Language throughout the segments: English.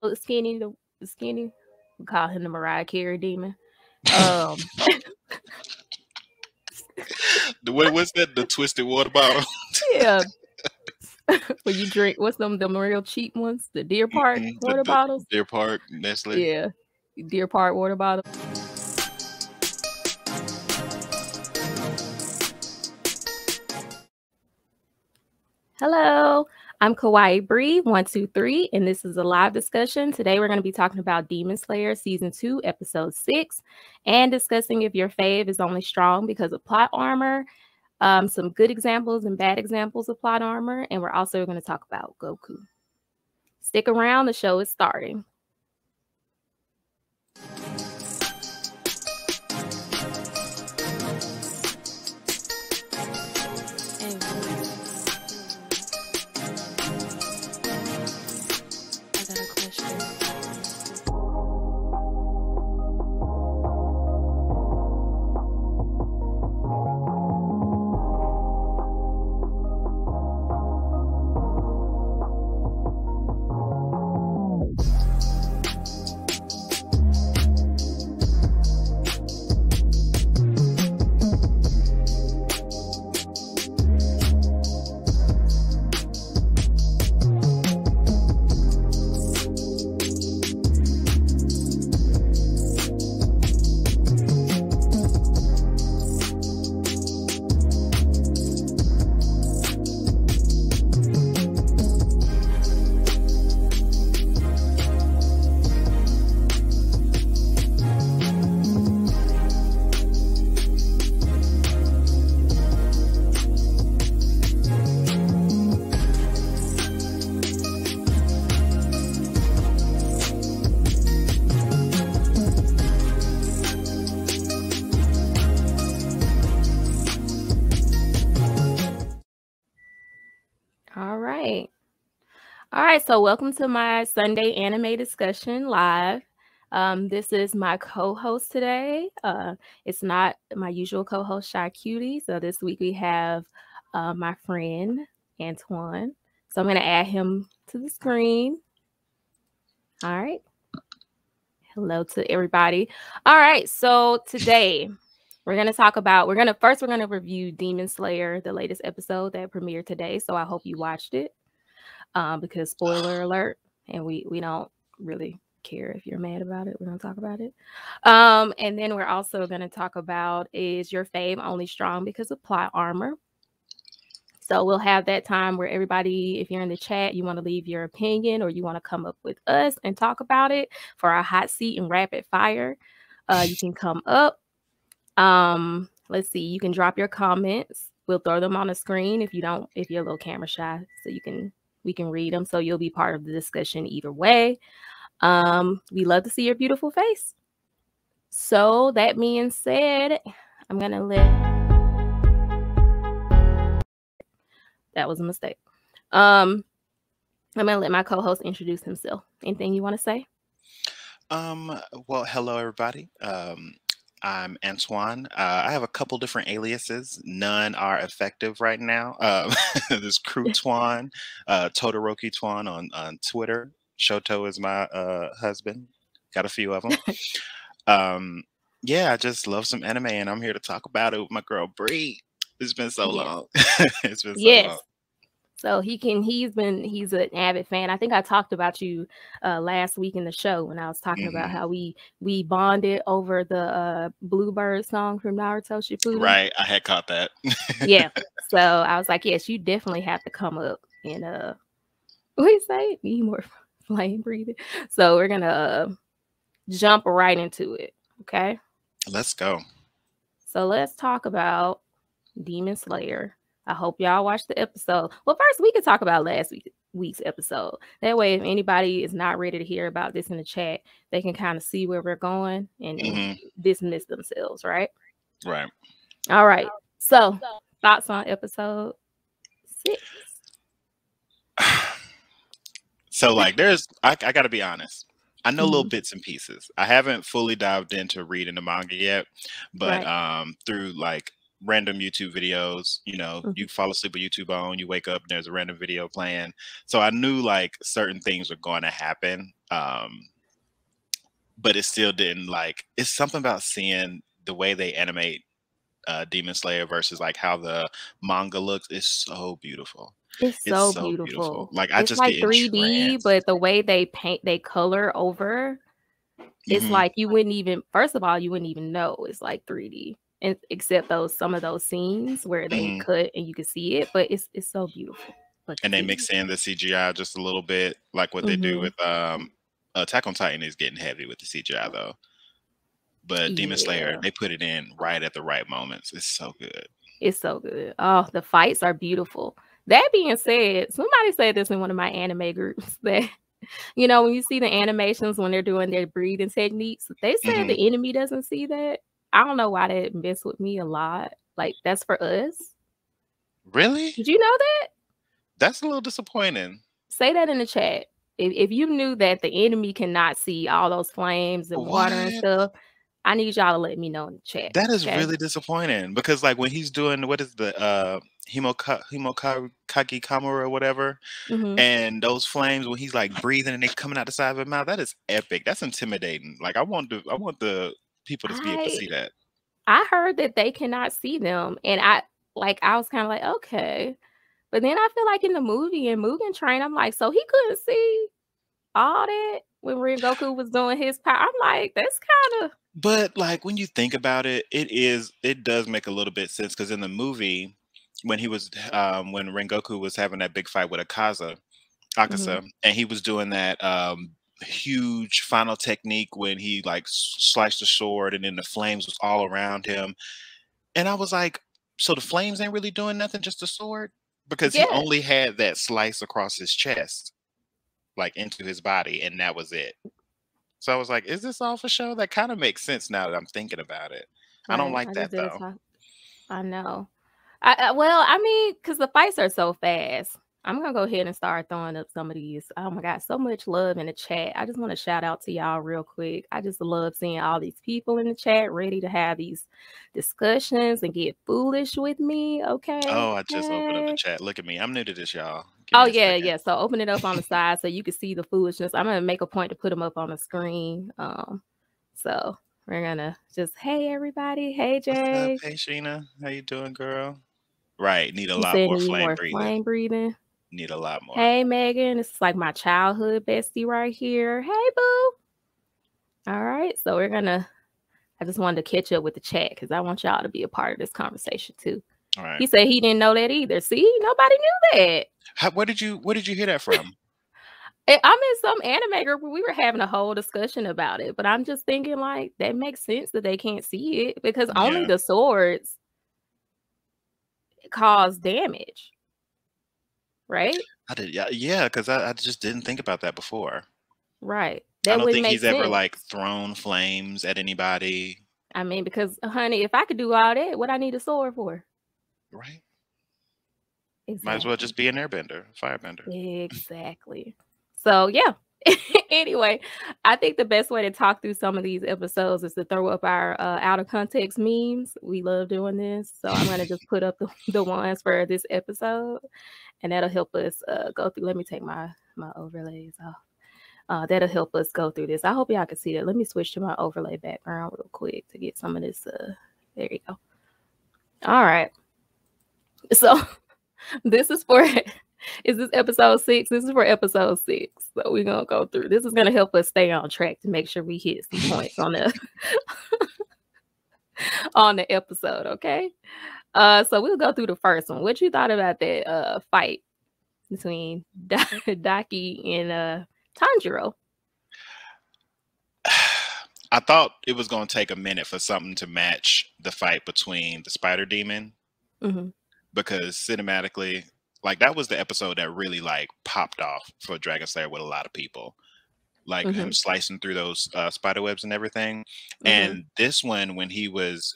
the skinny. We call him the Mariah Carey demon. Um, What's that? The twisted water bottle? yeah. When you drink, what's them real cheap ones? The Deer Park water bottles. Deer Park, Nestle. Yeah, Deer Park water bottle. Hello, I'm Kawaii Bree 123, and this is a live discussion. Today we're going to be talking about Demon Slayer Season 2, Episode 6, and discussing if your fave is only strong because of plot armor, some good examples and bad examples of plot armor, and we're also going to talk about Goku. Stick around, the show is starting. All right, so welcome to my Sunday anime discussion live. This is my co-host today. It's not my usual co-host, Shy Cutie. So this week we have my friend, Antoine. So I'm going to add him to the screen. All right. Hello to everybody. All right, so today we're going to talk about, we're going to review Demon Slayer, the latest episode that premiered today. So I hope you watched it. Because spoiler alert, and we don't really care if you're mad about it. We're going to talk about it. And then we're also going to talk about, is your fave only strong because of plot armor? So we'll have that time where everybody, if you're in the chat, you want to leave your opinion or you want to come up with us and talk about it for our hot seat and rapid fire. You can come up. Let's see, you can drop your comments. We'll throw them on the screen if you're a little camera shy, so we can read them, so you'll be part of the discussion either way. We love to see your beautiful face. So that being said, I'm going to that was a mistake. I'm going to let my co-host introduce himself. Anything you want to say? Well, hello, everybody. I'm Antoine. I have a couple different aliases. None are effective right now. There's Crew Twan, Todoroki Twan on Twitter. Shoto is my husband. Got a few of them. Yeah, I just love some anime, and I'm here to talk about it with my girl Bree. It's been so long. It's been so long. So he's an avid fan. I think I talked about you last week in the show when I was talking about how we bonded over the Bluebird song from Naruto Shippuden. Right, I had caught that. Yeah. So I was like, yes, you definitely have to come up and what do you say? Need more flame breathing. So we're gonna jump right into it. Okay. Let's go. So let's talk about Demon Slayer. I hope y'all watched the episode. Well, first we could talk about last week's episode. That way, if anybody is not ready to hear about this in the chat, they can kind of see where we're going and dismiss themselves, right? Right. All right. So, thoughts on episode 6? So, like, I got to be honest. I know little bits and pieces. I haven't fully dived into reading the manga yet, but through like random YouTube videos, you know, you fall asleep with YouTube on, you wake up and there's a random video playing. So I knew like certain things were going to happen. Um, but it still didn't like. It's something about seeing the way they animate Demon Slayer versus like how the manga looks is so beautiful. It's It's so so beautiful. beautiful. Like I It's just get like 3D, entranced. but the way they paint, they color over, it's Hmm. like you wouldn't even, first of all, you wouldn't even know it's like 3D. And except some of those scenes where they Hmm. cut and you can see it, but it's so beautiful. But And they continue. mix in the CGI just a little bit, like what they do Hmm. with Attack on Titan is getting heavy with the CGI though. But Demon Slayer, Yeah, they put it in right at the right moments. It's so good. it's so good. Oh, the fights are beautiful. That being said, somebody said this in one of my anime groups that when you see the animations when they're doing their breathing techniques, they said Hmm. the enemy doesn't see that. I don't know why that messed with me a lot. Like, that's for us. Really? Did you know that? That's a little disappointing. Say that in the chat. If you knew that the enemy cannot see all those flames and water and What? stuff, I need y'all to let me know in the chat. That is Okay. really disappointing because like when he's doing what is the Himokagi Kamura or whatever, Hmm. and those flames when he's like breathing and they coming out the side of his mouth, that is epic. That's intimidating. Like I want the people to be able to I see that. I heard that they cannot see them, and I was kind of like, okay, but then I feel like in the movie in Mugen Train, I'm like, so he couldn't see all that when Rengoku was doing his power. I'm like, that's kind of. But like when you think about it, it does make a little bit sense because in the movie when he was when Rengoku was having that big fight with Hmm. Akasa, and he was doing that huge final technique when he like sliced the sword and then the flames was all around him. And I was like, so the flames ain't really doing nothing, just the sword? Because he Yeah, only had that slice across his chest, like into his body, and that was it. So I was like, is this all for show? That kind of makes sense now that I'm thinking about it. I don't right. like I just that did a though. talk. I know. Well, I mean, because the fights are so fast. I'm gonna go ahead and start throwing up some of these. Oh my god, so much love in the chat. I just want to shout out to y'all real quick. I just love seeing all these people in the chat ready to have these discussions and get foolish with me. Okay. Oh, I just opened up the Okay. chat. Look at me. I'm new to this, y'all. Give Oh me a yeah, second. yeah. So open it up on the side so you can see the foolishness. I'm gonna make a point to put them up on the screen. So we're gonna just hey everybody, hey What's up? Jay. Hey Sheena. How you doing, girl? Right. Need a You lot said more need flame more breathing. flame breathing. Need a lot more. Hey Megan, this is like my childhood bestie right here. Hey boo. All right, so I just wanted to catch up with the chat because I want y'all to be a part of this conversation too. All right. He said he didn't know that either. See, nobody knew that. Where did you hear that from? I'm in some anime group where we were having a whole discussion about it, but I'm just thinking like that makes sense that they can't see it because only Yeah. the swords cause damage, right? I did, yeah, because I just didn't think about that before. Right. I That don't wouldn't think make he's ever sense. like thrown flames at anybody. I mean, because honey, if I could do all that, what I need a sword for? Right. Might as well Exactly. just be an airbender, firebender. Exactly. So yeah. Anyway, I think the best way to talk through some of these episodes is to throw up our out of context memes. We love doing this. So I'm gonna just put up the ones for this episode and that'll help us go through. Let me take my overlays off. That'll help us go through this. I hope y'all can see that. Let me switch to my overlay background real quick to get some of this. There you go. All right. So this is for is this episode 6? This is for episode 6. So we're gonna go through. This is gonna help us stay on track to make sure we hit some points on the on the episode, okay? So we'll go through the first one. What you thought about that fight between Daki and Tanjiro? I thought it was going to take a minute for something to match the fight between the spider demon Mm-hmm. because cinematically, like that was the episode that really like popped off for Dragon Slayer with a lot of people. Like him Mm-hmm. slicing through those spider webs and everything. Mm-hmm. And this one, when he was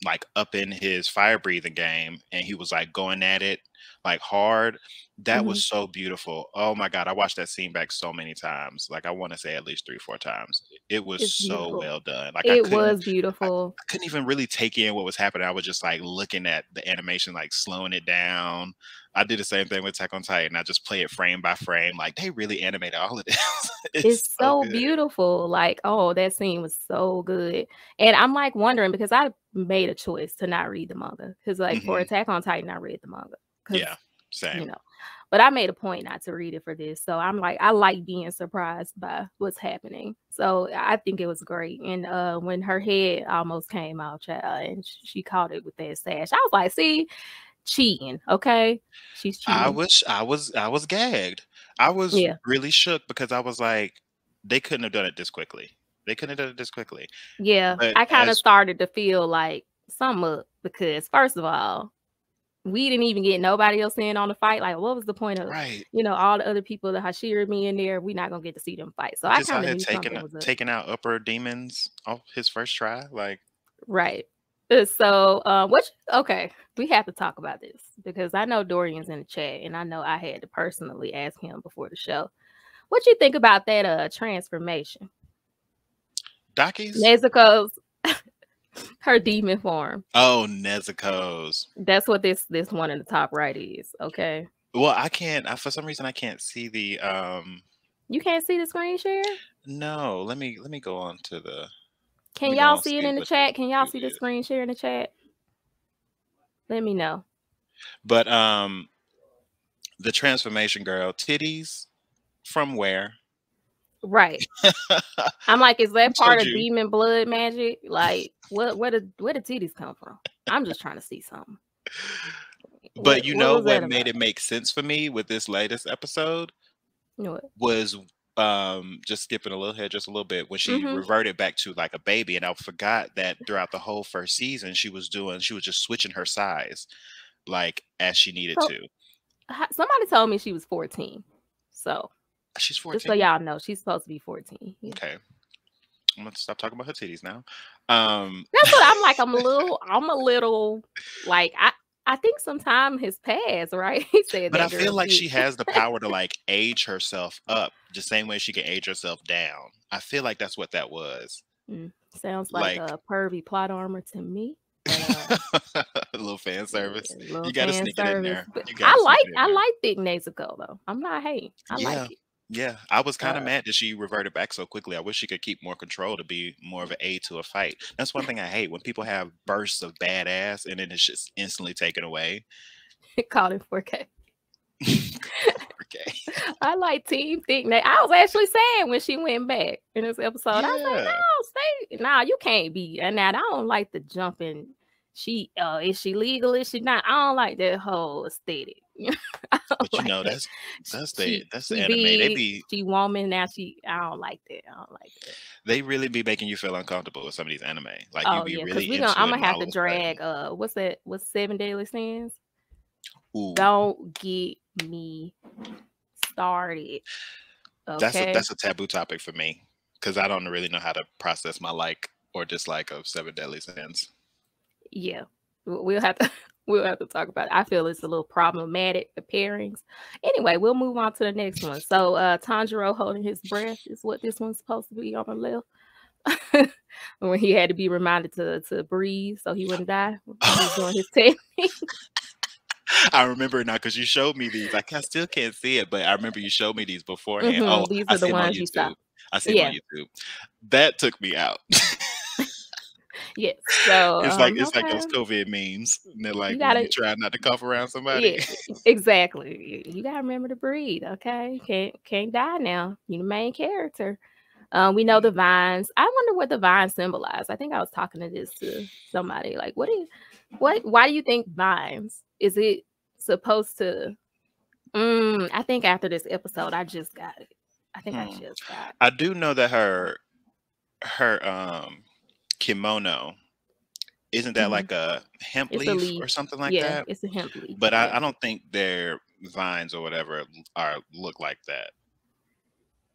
like up in his fire breathing game and he was like going at it like hard, that Mm-hmm. was so beautiful. Oh my god, I watched that scene back so many times. Like I want to say at least 3 4 times. It was It's so beautiful. well done. Like It was beautiful. I couldn't even really take in what was happening. I was just like looking at the animation, like slowing it down. I did the same thing with Attack on Titan. I just play it frame by frame. Like they really animated all of this. It's It's so so good. beautiful. Like, oh, that scene was so good. And I'm like wondering because I made a choice to not read the manga. Because like for Attack on Titan, I read the manga. Because Yeah, same. but I made a point not to read it for this. So I'm like, I like being surprised by what's happening. So I think it was great. And when her head almost came out, child, and she caught it with that sash, I was like, see, cheating. Okay. She's cheating. I was gagged. I was really shook because I was like, they couldn't have done it this quickly. They couldn't have done it this quickly. Yeah. But I kind of started to feel like something up because first of all, we didn't even get nobody else in on the fight. Like, what was the point of, all the other people, the Hashira me in there? We're not gonna get to see them fight. So I kind of knew something was up. Taking out upper demons off his first try, like right. So, okay, we have to talk about this because I know Dorian's in the chat, and I know I had to personally ask him before the show. What you think about that transformation? Daki's? Nezuko's her demon form. Oh, Nezuko's. That's what this one in the top right is. Okay. Well, I can't. For some reason, I can't see the. You can't see the screen share? No. Let me go on to the. Can y'all see it in the chat? Can y'all see the screen share in the chat? Let me know. But the transformation girl, titties from where? Right. I'm like, is that part of demon blood magic? Like, where the titties come from? I'm just trying to see something. But what made it make sense for me with this latest episode was just skipping a little ahead just a little bit when she reverted back to like a baby, and I forgot that throughout the whole first season she was just switching her size like as she needed to. Somebody told me she was 14, so she's 14. Just so y'all know, she's supposed to be 14. Yeah. Okay, I'm gonna stop talking about her titties now. That's what I'm like. I'm a little like I think some time has passed, right? He said, but I feel like she has the power to like age herself up the same way she can age herself down. I feel like that's what that was. Sounds like a pervy plot armor to me. A little fan service. You gotta sneak it in there. I like thick Nezuko though. I'm not hating. I like it. Yeah, I was kind of mad that she reverted back so quickly. I wish she could keep more control to be more of an aid to a fight. That's one thing I hate when people have bursts of badass and then it's just instantly taken away. Called in 4K. 4K. I like Team Thick. I was actually saying when she went back in this episode, I was like, no, stay. Nah, you can't be. And now I don't like the jumping. Is she legal? Is she not? I don't like that whole aesthetic. But that's the anime. She woman now. I don't like that. They really be making you feel uncomfortable with some of these anime. Like you be really. I'm gonna have to drag. What's that? What's 7 Deadly Sins? Ooh. Don't get me started. Okay? That's a taboo topic for me because I don't really know how to process my like or dislike of 7 Deadly Sins. Yeah, we'll have to talk about it. I feel it's a little problematic, the pairings. Anyway, we'll move on to the next one. So Tanjiro holding his breath is what this one's supposed to be on the left. When he had to be reminded to breathe so he wouldn't die when he was doing his technique. I remember now because you showed me these. I still can't see it, but I remember you showed me these beforehand. Oh, these are the ones you saw. I see them on YouTube. That took me out. Yes, so it's like those COVID memes. And they're like, you try not to cough around somebody. Yeah, exactly. You gotta remember to breathe. Okay, can't die now. You're the main character. We know the vines. I wonder what the vines symbolize. I think I was talking to somebody. Like, why do you think vines? Is it supposed to? I think after this episode, I just got it. I think I just got it. I do know that her kimono, isn't that like a hemp leaf or something like that? Yeah, it's a hemp leaf. But I don't think their vines or whatever look like that.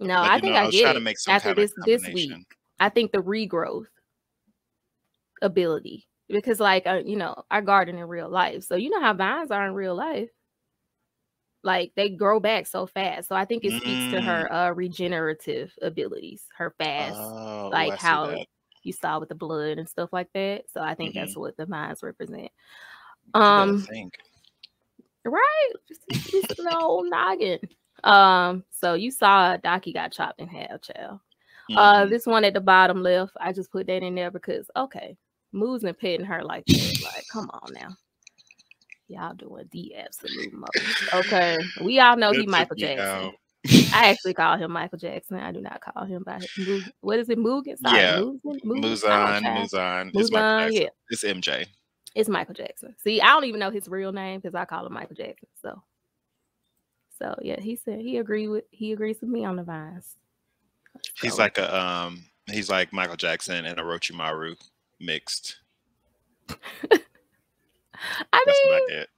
No, I think I get it. After this week, I think the regrowth ability, because like I garden in real life, so you know how vines are in real life. Like they grow back so fast. So I think it speaks to Mm. her regenerative abilities, her fast, Oh, like I see how that. you saw with the blood and stuff like that. So I think Hmm. that's what the vines represent. You better think. Right? Just use the old noggin. So you saw Daki got chopped in half, child. Hmm. This one at the bottom left, I just put that in there because okay, Moo's and petting her like that. Like, come on now. Y'all doing the absolute most. Okay. We all know he That took Michael me Jackson. out. I actually call him Michael Jackson. I do not call him by what is it? Mugen? Sorry, Yeah. Mugen? Oh, Muzan. child. Muzan. It's Michael Muzan, Jackson. yeah. It's MJ. It's Michael Jackson. See, I don't even know his real name because I call him Michael Jackson. So yeah, he said he agrees with me on the vines. He's like he's like Michael Jackson and Orochimaru mixed. I That's what I mean, get.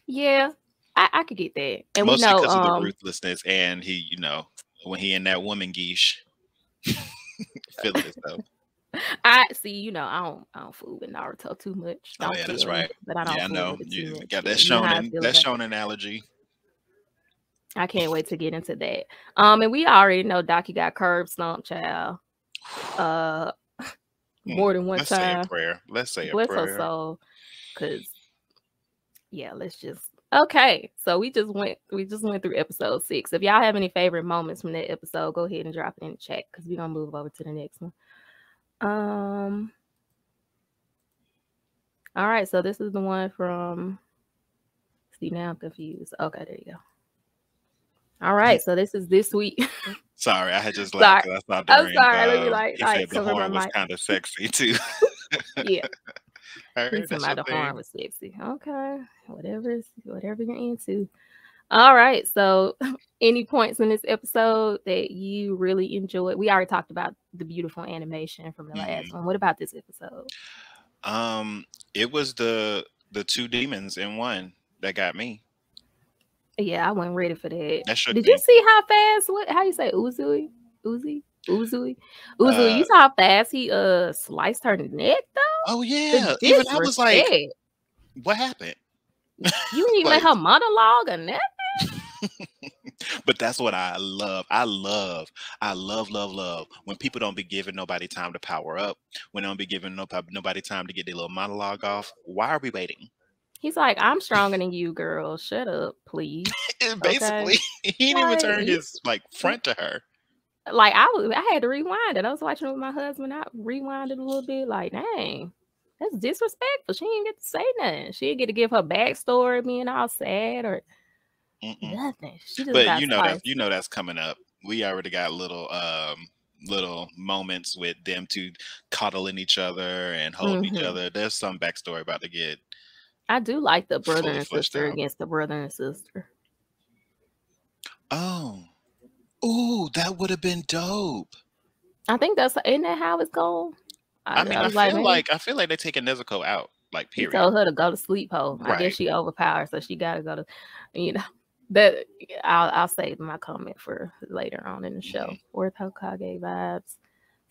yeah, I could get that. And we Mostly know because of the ruthlessness, and he, when he in that woman geesh, feeling himself. I see, I don't fool with Naruto too much. Oh yeah, that's right. But I don't Yeah, I fool know. with it too You much. got Yeah, that you know how I shonen, feel that about shonen analogy. I can't wait to get into that. And we already know Daki got curb stomp, child. More than one Let's say a time. prayer. Let's say a Bless her prayer. soul. Cause yeah, let's just okay. So we just went through episode 6. If y'all have any favorite moments from that episode, go ahead and drop it in the chat because we're gonna move over to the next one. All right, so this is the one from see now I'm confused. Okay, there you go. All right, so this is this week. Sorry, I had just laughed because I saw during Let me he said the horn was kind of sexy too. Yeah. Heard that's the horn was sexy. Okay. Whatever you're into. All right. So any points in this episode that you really enjoyed? We already talked about the beautiful animation from the last one. What about this episode? It was the 2 demons in one that got me. Yeah, I wasn't ready for that. That shook Did me. you see how fast how you say Uzui? You saw how fast he sliced her neck though? Oh yeah. Even I was like, what happened? You didn't even let her monologue or nothing. But that's what I love. I love when people don't be giving nobody time to power up, when they don't be giving nobody time to get their little monologue off. Why are we waiting? He's like, I'm stronger than you, girl. Shut up, please. Basically, he didn't even turn his front to her. Like I had to rewind it. I was watching it with my husband. I rewinded a little bit. Like, dang, that's disrespectful. She didn't get to say nothing. She didn't get to give her backstory, being all sad or nothing. She just got that's coming up. We already got little moments with them two coddling each other and holding each other. There's some backstory about to get. I do like the brother and sister against the brother and sister. Oh, ooh, that would have been dope. I think isn't that how it's going? I feel like they're taking Nezuko out. Like, period. He told her to go to sleep, ho. Right. I guess she overpowered, so she got to go to, that I'll save my comment for later on in the show. Fourth Hokage vibes.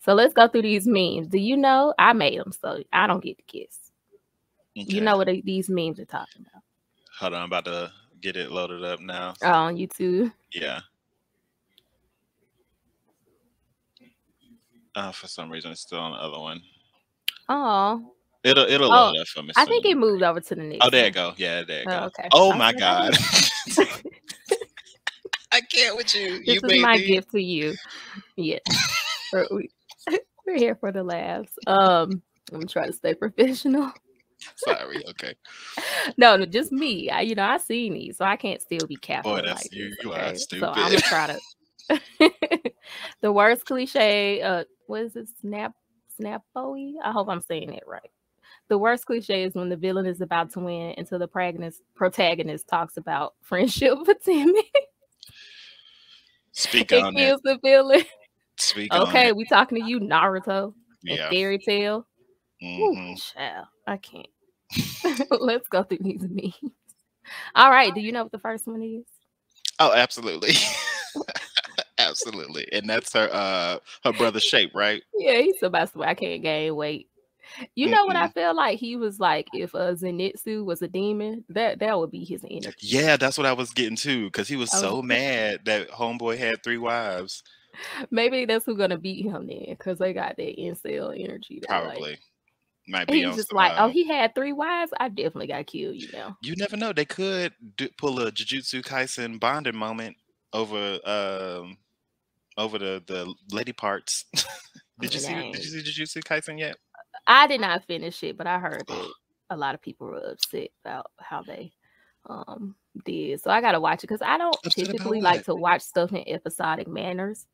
So let's go through these memes. Do you know I made them, so I don't get to kiss. Okay. You know what these memes are talking about? Hold on, I'm about to get it loaded up now. Oh, on YouTube? Yeah. For some reason, it's still on the other one. Oh. It'll load up for me. I think it moved over to the next. Oh, there you go. Yeah, there you go. Okay. Oh my God. I can't with you. This is my gift to you. Yeah. We're here for the laughs. I'm trying to stay professional. Sorry. Okay. No, just me. I seen these, so I can't still be careful. Boy, that's you. You are stupid. So I'm gonna try to. The worst cliche. What is it? Snapoe? I hope I'm saying it right. The worst cliche is when the villain is about to win until the protagonist talks about friendship with Timmy. Speak on it. It kills the villain. Speak on it. Okay, we talking to you, Naruto. And Fairy Tail. Ooh, child, I can't. Let's go through these memes. All right, do you know what the first one is? Oh, absolutely. Absolutely. And that's her brother's shape, right? Yeah, he's about to say, I can't gain weight. You know what I feel like? He was like, if Zenitsu was a demon, that would be his energy. Yeah, that's what I was getting to, because he was so mad that homeboy had 3 wives. Maybe that's who's gonna beat him then, because they got that incel energy. Probably. Like, might be on just some, like, oh, he had 3 wives. I definitely got to kill you now. You never know. They could pull a Jujutsu Kaisen bonding moment over the lady parts. Did you see Jujutsu Kaisen yet? I did not finish it, but I heard that a lot of people were upset about how they did. So I gotta watch it, because I don't typically like to watch stuff in episodic manners.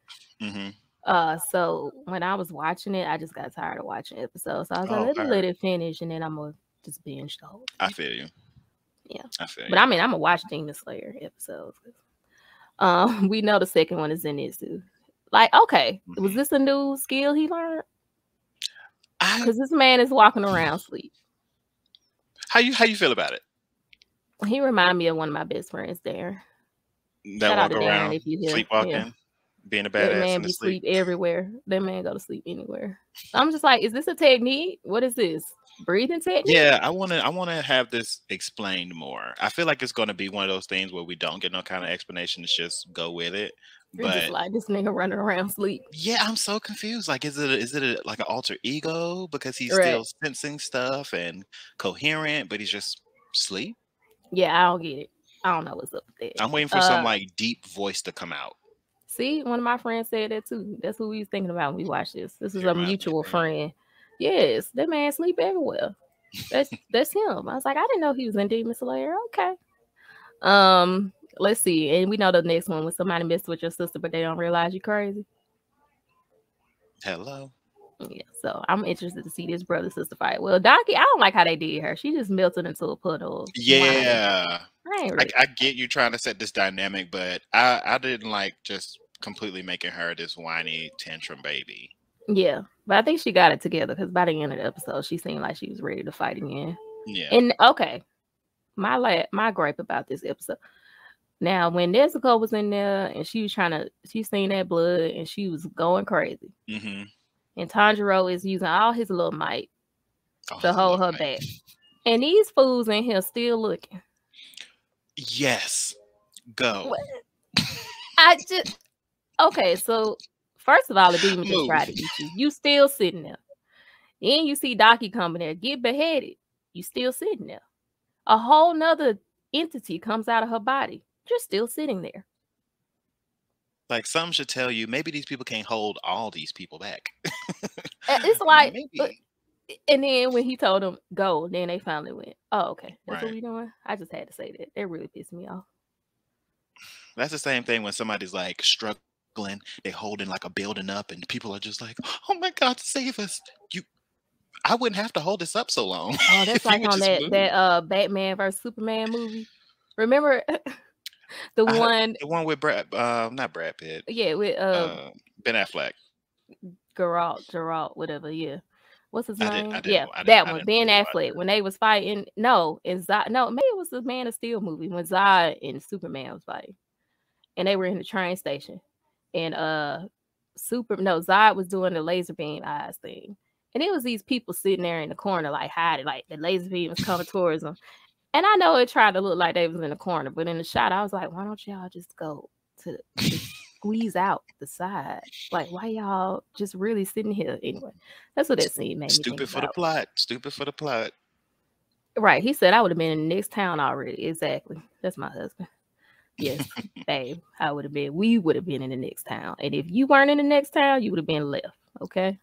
So when I was watching it, I just got tired of watching episodes. So I was like, let me let it finish, and then I'm gonna just binge the whole thing. I feel you. Yeah, I feel you. But I mean, I'm gonna watch Demon Slayer episodes. We know the second one is Zenitsu. Like, okay, was this a new skill he learned? Because this man is walking around asleep. How you feel about it? He reminded me of one of my best friends, Darren. That walk around, if you sleepwalking, being a badass. That man be sleep everywhere. That man go to sleep anywhere. I'm just like, is this a technique? What is this? Breathing technique? Yeah, I wanna have this explained more. I feel like it's gonna be one of those things where we don't get no kind of explanation. It's just go with it. You're just like, this nigga running around sleep. Yeah, I'm so confused. Like, is it like an alter ego, because he's still sensing stuff and coherent, but he's just asleep? Yeah, I don't get it. I don't know what's up with that. I'm waiting for some like deep voice to come out. See, one of my friends said that too. That's who we was thinking about when we watched this. This is a mutual friend. Yes, that man sleep everywhere. That's him. I was like, I didn't know he was in Demon Slayer. Okay. Let's see. And we know the next one, when somebody messed with your sister, but they don't realize you're crazy. Hello. Yeah, so I'm interested to see this brother-sister fight. Well, Daki, I don't like how they did her. She just melted into a puddle. Yeah. I get you trying to set this dynamic, but I didn't like just completely making her this whiny tantrum baby. Yeah, but I think she got it together, because by the end of the episode, she seemed like she was ready to fight again. Yeah. And okay, my gripe about this episode. Now, when Nezuko was in there and she seen that blood and she was going crazy. And Tanjiro is using all his little might to hold her back. And these fools in here still looking. Yes. Go. Okay, so first of all, the demon just tried to eat you. You still sitting there. Then you see Daki coming there, get beheaded. You still sitting there. A whole nother entity comes out of her body. You're still sitting there. Like, some should tell you, maybe these people can't hold all these people back. It's like, and then when he told them go, then they finally went, oh, okay, that's what we doing. I just had to say that. That really pissed me off. That's the same thing when somebody's like struggling, they holding like a building up, and people are just like, oh my God, save us. I wouldn't have to hold this up so long. Oh, that's like on that Batman vs Superman movie. Remember the one with not Brad Pitt. Yeah, with Ben Affleck. Geralt, whatever. Yeah, what's his name? That one. Ben Affleck. When they was fighting, maybe it was the Man of Steel movie when Zod and Superman was fighting, and they were in the train station, and Zod was doing the laser beam eyes thing. And it was these people sitting there in the corner, like hiding, like the laser beam was coming towards them. And I know it tried to look like they was in the corner, but in the shot, I was like, why don't y'all just go to squeeze out the side? Like, why y'all just really sitting here? Anyway, that's what that scene made me think about. Stupid for the plot. Right. He said I would have been in the next town already. Exactly. That's my husband. Yes, babe. We would have been in the next town. And if you weren't in the next town, you would have been left. Okay?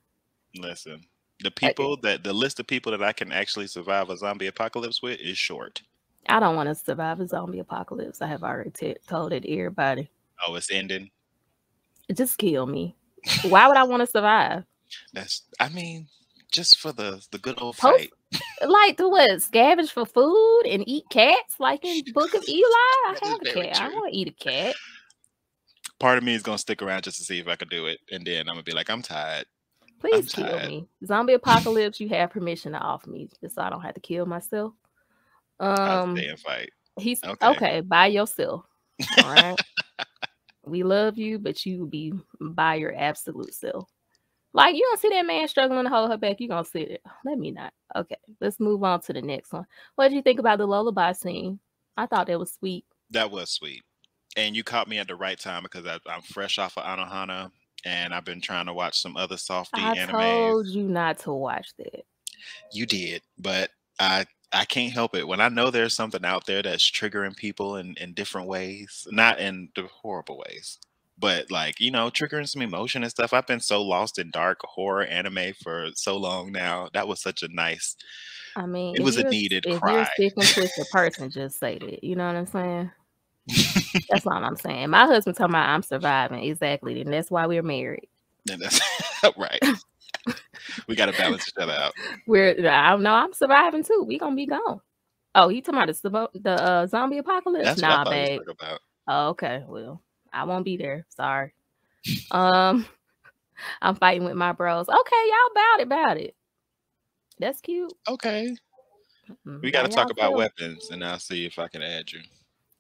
Listen. The list of people that I can actually survive a zombie apocalypse with is short. I don't want to survive a zombie apocalypse. I have already told it to everybody. Oh, it's ending? Just kill me. Why would I want to survive? Just for the good old fight. Like, to what? Scavenge for food and eat cats? Like in Book of Eli? I have a cat. True. I don't want to eat a cat. Part of me is going to stick around just to see if I can do it. And then I'm going to be like, I'm tired. Please kill me. Zombie apocalypse, you have permission to offer me, just so I don't have to kill myself. I'll stay and fight. He's okay by yourself. All right. We love you, but you will be by your absolute self. Like, you don't see that man struggling to hold her back. You gonna sit it. Let me not. Okay, let's move on to the next one. What did you think about the lullaby scene? I thought that was sweet. That was sweet. And you caught me at the right time because I'm fresh off of Anohana and I've been trying to watch some other softy I animes. told you not to watch that. You did, but I can't help it. When I know there's something out there that's triggering people in different ways, not in the horrible ways, but like, triggering some emotion and stuff. I've been so lost in dark horror anime for so long now. That was such a nice, I mean, it was a needed if you're a cry. sick and twisted person, just say that. You know what I'm saying? That's all I'm saying. My husband talking about I'm surviving. Exactly. And that's why we're married. And that's right. We got to balance each other out. I don't know. I'm surviving too. We gonna be gone. Oh, you talking about the zombie apocalypse? That's what I Nah, thought you babe. was talking about. Oh, okay. Well, I won't be there. Sorry. I'm fighting with my bros. Okay, y'all about it. That's cute. Okay. We got Now to talk y'all about feel it. weapons, and I'll see if I can add you.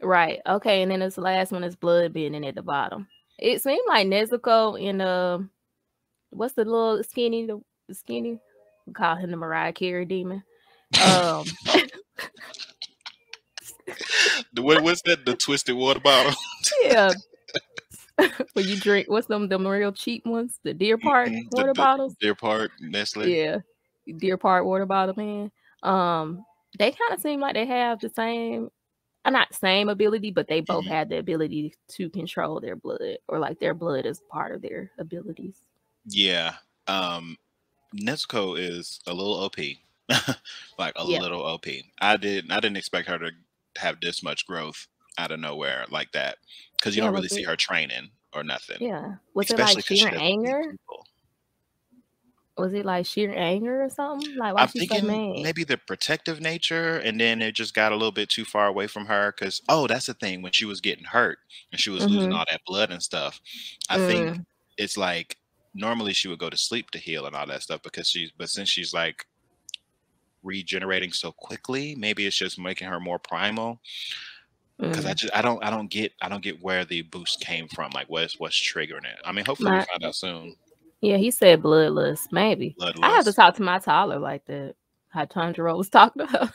Right. Okay, and then this last one is blood bending at the bottom. It seemed like Nezuko and what's the little skinny the skinny? We call him the Mariah Carey demon. What's that? The twisted water bottle? Yeah. When you drink, what's them real cheap ones? The Deer Park water bottles? Deer Park, Nestle. Yeah. Deer Park water bottle, man. They kind of seem like they have the same, not same ability, but they both have the ability to control their blood, or like their blood is part of their abilities. Yeah. Nezuko is a little OP. Like a little OP. I didn't expect her to have this much growth out of nowhere like that, because you don't really see her training or nothing. Yeah. Was especially it like sheer anger? Was it like sheer anger or something? Like, why I'm she's so thinking mad? maybe the protective nature, and then it just got a little bit too far away from her. Because that's the thing, when she was getting hurt and she was losing all that blood and stuff, I think it's like normally she would go to sleep to heal and all that stuff, but since she's like regenerating so quickly, maybe it's just making her more primal. Because I don't get where the boost came from. Like, what's triggering it? I mean, hopefully we find out soon. Yeah, he said bloodlust. Maybe Bloodlust. I have to talk to my toddler like that. How Tanjiro was talking to her.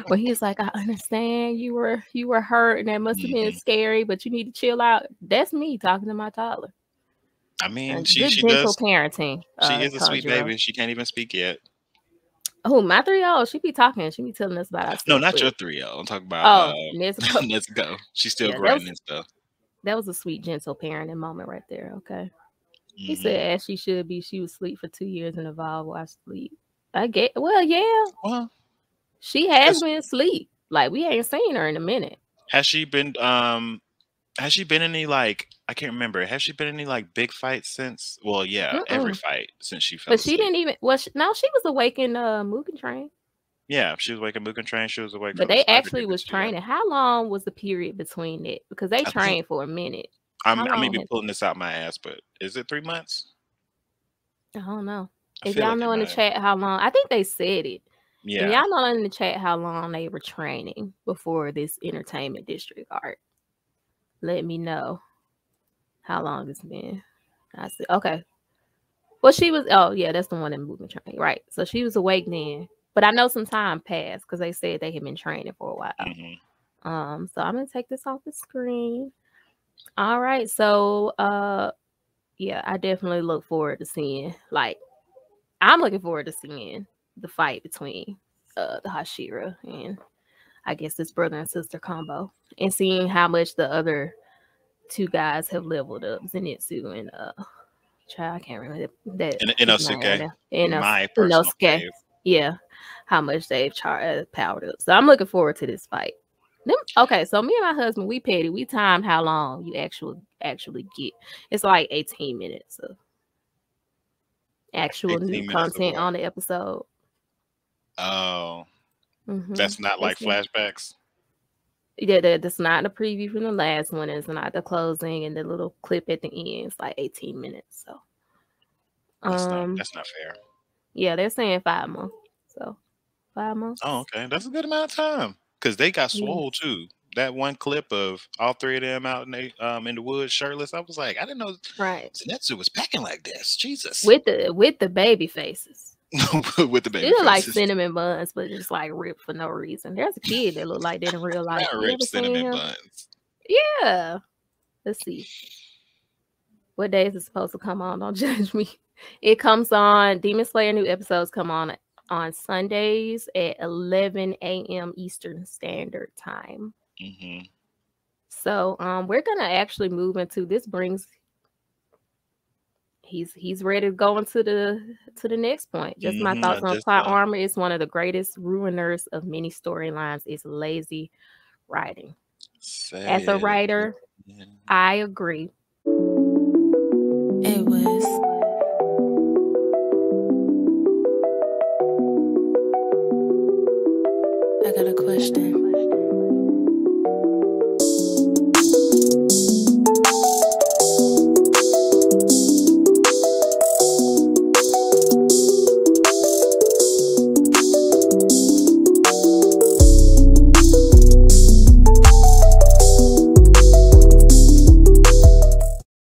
When he's like, I understand you were hurt and that must have been scary, but you need to chill out. That's me talking to my toddler. I mean, she gentle parenting. She is a sweet baby. She can't even speak yet. Oh, my 3-year-old, she be talking. She be telling us about our stuff. No, not your 3-year-old. I'm talking about Nezuko. Nezuko. She's still growing and stuff. That was a sweet, gentle parenting moment right there. Okay. He said, as she should be, she was asleep for 2 years and evolved while asleep. Yeah. Well, she has been asleep. Like, we ain't seen her in a minute. Has she been any, like, I can't remember. Has she been any, like, big fights since? Well, yeah, every fight since she fell asleep. But she didn't even. Well, she was awake in Mugen Train. Yeah, she was awake in Mugen Train. She was awake. But they actually was training. How long was the period between it? Because they trained for a minute. I may be pulling this out my ass, but is it 3 months? I don't know. If y'all know in the chat how long, I think they said it. Yeah. If y'all know in the chat how long they were training before this entertainment district art, let me know how long it's been. I said, okay. Well, she was, that's the one in Mugen Train, right? So she was awake then. But I know some time passed because they said they had been training for a while. So I'm gonna take this off the screen. All right. So yeah, I definitely look forward to seeing, like, I'm looking forward to seeing the fight between the Hashira and I guess this brother and sister combo, and seeing how much the other two guys have leveled up, Zenitsu and I can't remember that. Inosuke. My personal fave. Yeah, how much they've powered up. So I'm looking forward to this fight. Okay, so me and my husband, we petty. We timed how long you actually get. It's like 18 minutes of actual new content on the episode. Oh, that's not like flashbacks. Yeah, that's not the preview from the last one. It's not the closing and the little clip at the end. It's like 18 minutes. So that's not fair. Yeah, they're saying 5 months. So 5 months. Oh, okay, that's a good amount of time because they got swole too. that one clip of all three of them out in the woods shirtless, I was like, I didn't know Zenitsu was packing like this. Jesus. With the baby faces. With the baby faces. like cinnamon buns, but just like ripped for no reason. There's a kid that looked like that in real life. Not ripped cinnamon buns. Yeah. Let's see. What day is it supposed to come on? Don't judge me. It comes on, Demon Slayer new episodes come on Sundays at 11 a.m. Eastern Standard Time. Mm-hmm. So we're gonna actually move into this. Brings he's ready to go into the next point. Just my thoughts on plot armor. It's one of the greatest ruiners of many storylines. It's lazy writing. As a writer, I agree. It was I got a question.